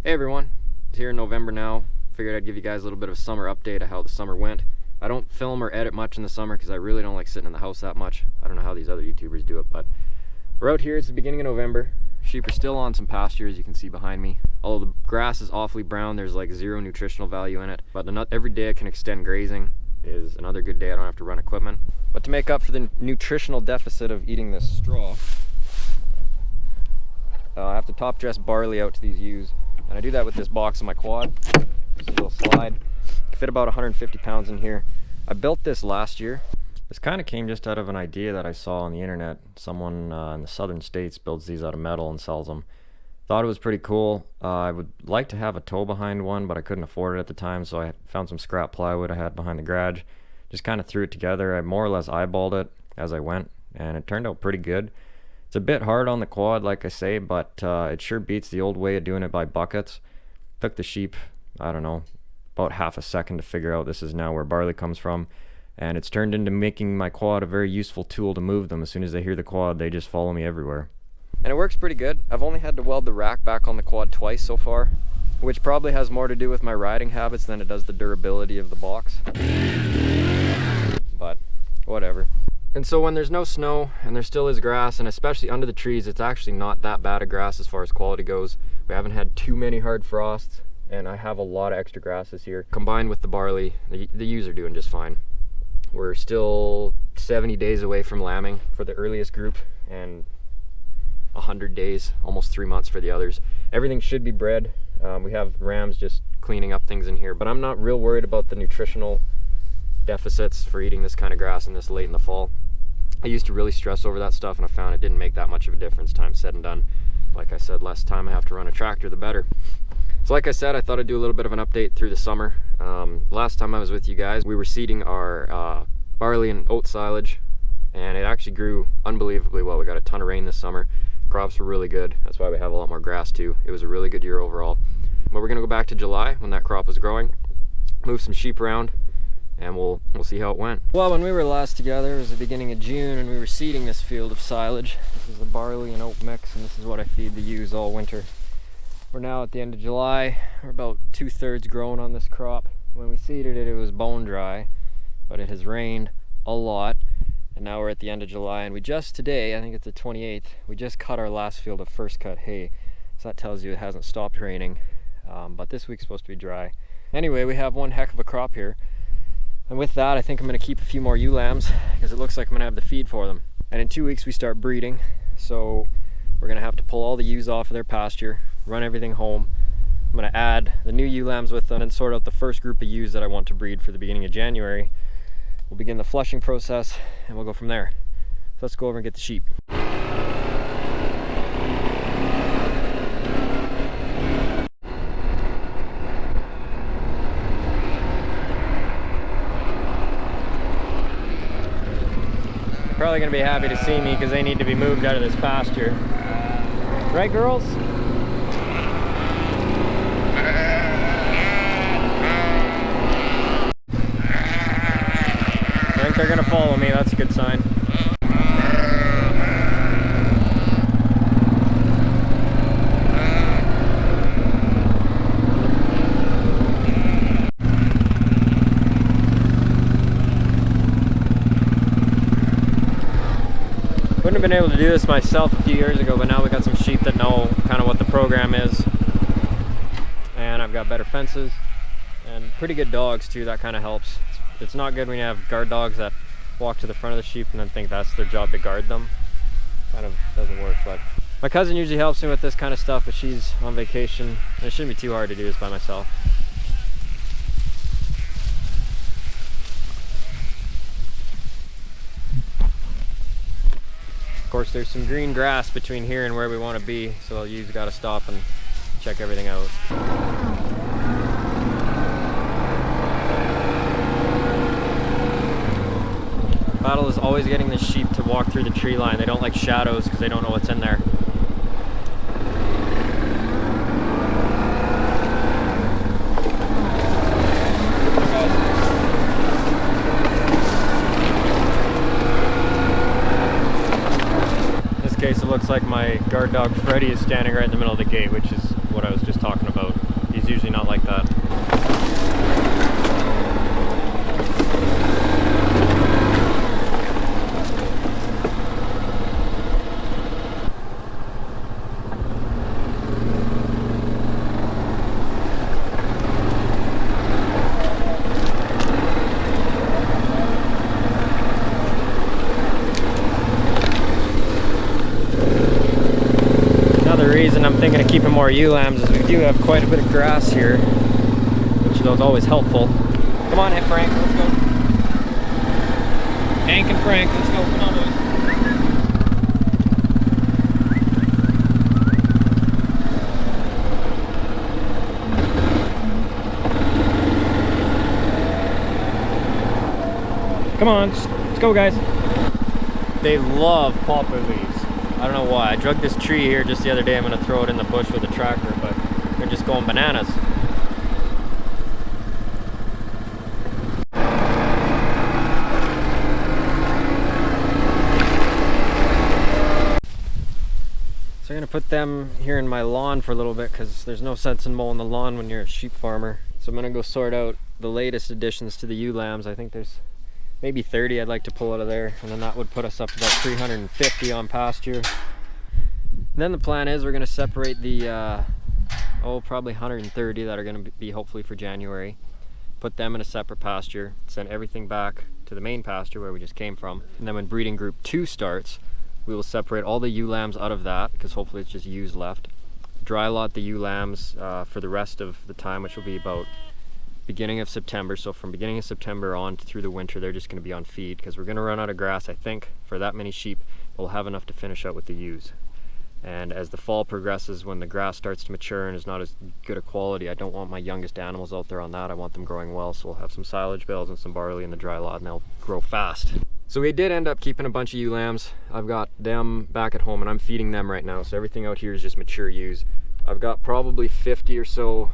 Hey everyone, it's here in November now. Figured I'd give you guys a little bit of a summer update of how the summer went. I don't film or edit much in the summer because I really don't like sitting in the house that much. I don't know how these other YouTubers do it, but we're out here. It's the beginning of November. Sheep are still on some pasture, as you can see behind me. Although the grass is awfully brown, there's like zero nutritional value in it. But every day I can extend grazing is another good day I don't have to run equipment. But to make up for the nutritional deficit of eating this straw, I have to top dress barley out to these ewes. And I do that with this box on my quad. This little slide. I fit about 150 pounds in here. I built this last year. This kind of came just out of an idea that I saw on the internet. Someone in the southern states builds these out of metal and sells them. Thought it was pretty cool. I would like to have a tow behind one, but I couldn't afford it at the time, so I found some scrap plywood I had behind the garage. Just kind of threw it together. I more or less eyeballed it as I went, and it turned out pretty good. It's a bit hard on the quad, like I say, but it sure beats the old way of doing it by buckets. Took the sheep, I don't know, about half a second to figure out this is now where barley comes from. And it's turned into making my quad a very useful tool to move them. As soon as they hear the quad, they just follow me everywhere. And it works pretty good. I've only had to weld the rack back on the quad twice so far, which probably has more to do with my riding habits than it does the durability of the box. But whatever. And so when there's no snow and there still is grass, and especially under the trees, it's actually not that bad of grass as far as quality goes. We haven't had too many hard frosts, and I have a lot of extra grass this year. Combined with the barley, the ewes are doing just fine. We're still 70 days away from lambing for the earliest group, and 100 days, almost 3 months for the others. Everything should be bred. We have rams just cleaning up things in here, but I'm not real worried about the nutritional deficits for eating this kind of grass in this late in the fall. I used to really stress over that stuff, and I found it didn't make that much of a difference time said and done. Like I said, less time I have to run a tractor, the better. So like I said, I thought I'd do a little bit of an update through the summer. Last time I was with you guys, we were seeding our barley and oat silage, and it actually grew unbelievably well. We got a ton of rain this summer. Crops were really good. That's why we have a lot more grass too. It was a really good year overall. But we're gonna go back to July when that crop was growing, move some sheep around, and we'll see how it went. Well, when we were last together, it was the beginning of June, and we were seeding this field of silage. This is the barley and oat mix, and this is what I feed the ewes all winter. We're now at the end of July. We're about 2/3 grown on this crop. When we seeded it, it was bone dry, but it has rained a lot, and now we're at the end of July, and we just today, I think it's the 28th, we just cut our last field of first cut hay. So that tells you it hasn't stopped raining, but this week's supposed to be dry. Anyway, we have one heck of a crop here. And with that, I think I'm going to keep a few more ewe lambs because it looks like I'm going to have the feed for them. And in 2 weeks, we start breeding. So we're going to have to pull all the ewes off of their pasture, run everything home. I'm going to add the new ewe lambs with them and sort out the first group of ewes that I want to breed for the beginning of January. We'll begin the flushing process and we'll go from there. So let's go over and get the sheep. Probably gonna be happy to see me because they need to be moved out of this pasture. Right, girls? I think they're gonna follow me, that's a good sign. Wouldn't have been able to do this myself a few years ago, but now we got some sheep that know kind of what the program is. And I've got better fences and pretty good dogs too, that kind of helps. It's not good when you have guard dogs that walk to the front of the sheep and then think that's their job to guard them. Kind of doesn't work, but my cousin usually helps me with this kind of stuff, but she's on vacation and it shouldn't be too hard to do this by myself. Of course, there's some green grass between here and where we want to be, so you've got to stop and check everything out. Battle is always getting the sheep to walk through the tree line. They don't like shadows because they don't know what's in there. In this case, it looks like my guard dog Freddy is standing right in the middle of the gate, which is what I was just talking about. He's usually not like that. Reason I'm thinking of keeping more ewe lambs is we do have quite a bit of grass here, which is always helpful. Come on, hey Frank, let's go. Hank and Frank, let's go. Come on, boys. Come on, let's go, guys. They love poplar leaves. I don't know why. I drug this tree here just the other day. I'm going to throw it in the bush with a tractor, but they're just going bananas. So I'm going to put them here in my lawn for a little bit because there's no sense in mowing the lawn when you're a sheep farmer. So I'm going to go sort out the latest additions to the ewe lambs. I think there's maybe 30 I'd like to pull out of there, and then that would put us up to about 350 on pasture. Then the plan is we're going to separate the probably 130 that are going to be hopefully for January, put them in a separate pasture, send everything back to the main pasture where we just came from, and then when breeding group 2 starts, we will separate all the ewe lambs out of that, because hopefully it's just ewes left, dry lot the ewe lambs for the rest of the time, which will be about beginning of September. So from beginning of September on through the winter, they're just going to be on feed, because we're going to run out of grass, I think, for that many sheep. We'll have enough to finish out with the ewes. And as the fall progresses, when the grass starts to mature and is not as good a quality, I don't want my youngest animals out there on that. I want them growing well, so we'll have some silage bales and some barley in the dry lot, and they'll grow fast. So we did end up keeping a bunch of ewe lambs. I've got them back at home and I'm feeding them right now, so everything out here is just mature ewes. I've got probably 50 or so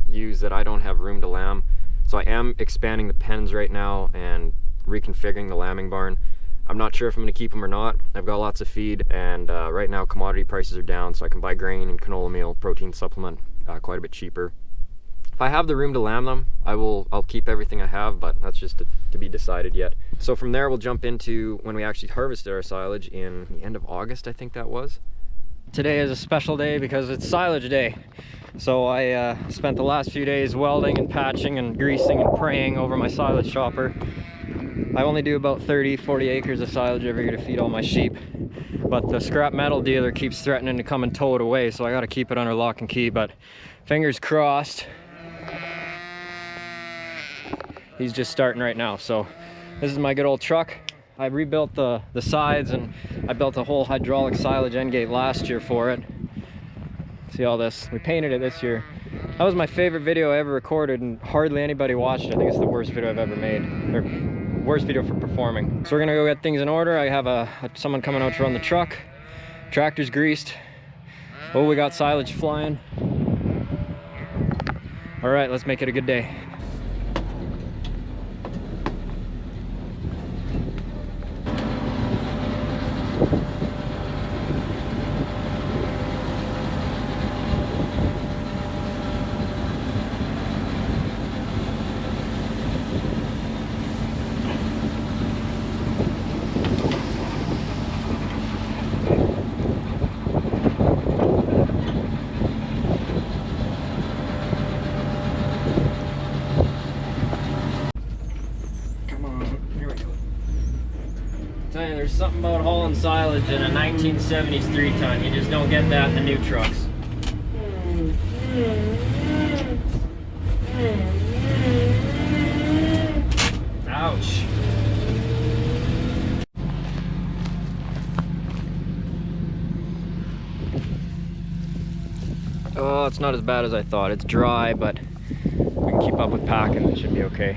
ewes that I don't have room to lamb. So I am expanding the pens right now and reconfiguring the lambing barn. I'm not sure if I'm going to keep them or not. I've got lots of feed, and right now commodity prices are down, so I can buy grain and canola meal, protein supplement quite a bit cheaper. If I have the room to lamb them, I'll keep everything I have, but that's just to be decided yet. So from there we'll jump into when we actually harvested our silage in the end of August, I think that was. Today is a special day because it's silage day. So I spent the last few days welding and patching and greasing and praying over my silage chopper. I only do about 30-40 acres of silage every year to feed all my sheep, but the scrap metal dealer keeps threatening to come and tow it away, so I got to keep it under lock and key. But fingers crossed, he's just starting right now. So this is my good old truck. I rebuilt the sides, and I built a whole hydraulic silage end gate last year for it. See all this? We painted it this year. That was my favorite video I ever recorded, and hardly anybody watched it. I think it's the worst video I've ever made, or worst video for performing. So we're gonna go get things in order. I have someone coming out to run the truck. Tractor's greased. Oh, we got silage flying. All right, let's make it a good day. There's something about hauling silage in a 1970s 3-ton. You just don't get that in the new trucks. Ouch. Oh, it's not as bad as I thought. It's dry, but we can keep up with packing. It should be okay.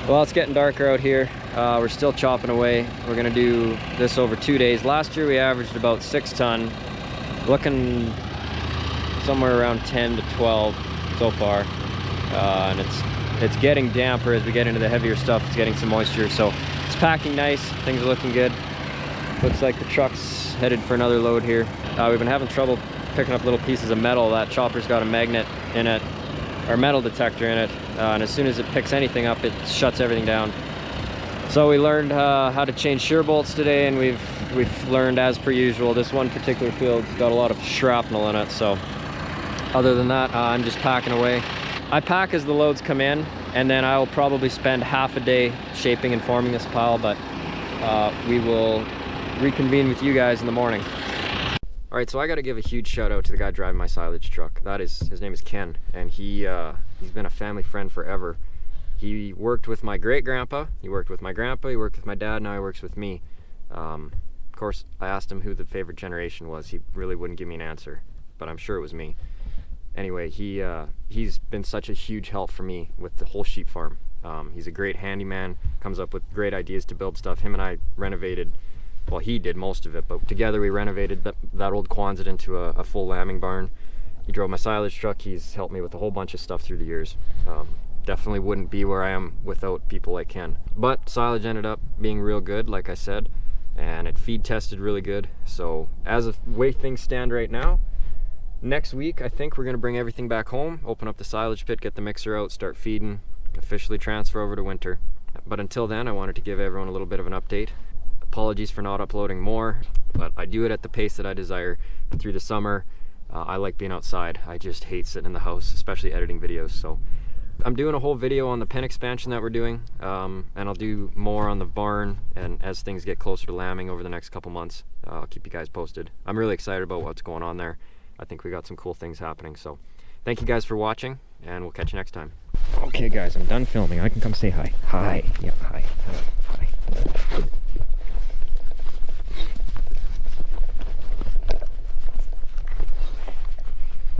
Well, it's getting darker out here. We're still chopping away. We're gonna do this over 2 days. Last year we averaged about 6 ton, looking somewhere around 10 to 12 so far. And it's getting damper as we get into the heavier stuff. It's getting some moisture, so it's packing nice. Things are looking good. Looks like the truck's headed for another load here. We've been having trouble picking up little pieces of metal. That chopper's got a magnet in it, or metal detector in it, and as soon as it picks anything up, it shuts everything down. So we learned how to change shear bolts today, and we've learned, as per usual, this one particular field's got a lot of shrapnel in it. So other than that, I'm just packing away. I pack as the loads come in, and then I'll probably spend half a day shaping and forming this pile, but we will reconvene with you guys in the morning. All right, so I got to give a huge shout out to the guy driving my silage truck. His name is Ken, and he's been a family friend forever. He worked with my great-grandpa, he worked with my grandpa, he worked with my dad, now he works with me. Of course, I asked him who the favorite generation was. He really wouldn't give me an answer, but I'm sure it was me. Anyway, he's been such a huge help for me with the whole sheep farm. He's a great handyman, comes up with great ideas to build stuff. Him and I renovated, well, he did most of it, but together we renovated that old Quonset into a full lambing barn. He drove my silage truck. He's helped me with a whole bunch of stuff through the years. Definitely wouldn't be where I am without people like Ken. But silage ended up being real good, like I said, and it feed tested really good. So as of the way things stand right now, next week I think we're gonna bring everything back home, open up the silage pit, get the mixer out, start feeding, officially transfer over to winter. But until then, I wanted to give everyone a little bit of an update. Apologies for not uploading more, but I do it at the pace that I desire. And through the summer, I like being outside. I just hate sitting in the house, especially editing videos. So I'm doing a whole video on the pen expansion that we're doing, and I'll do more on the barn, and as things get closer to lambing over the next couple months, I'll keep you guys posted. I'm really excited about what's going on there. I think we got some cool things happening. So thank you guys for watching, and we'll catch you next time. Okay guys, I'm done filming. I can come say hi. Hi. Yeah, hi. Hi.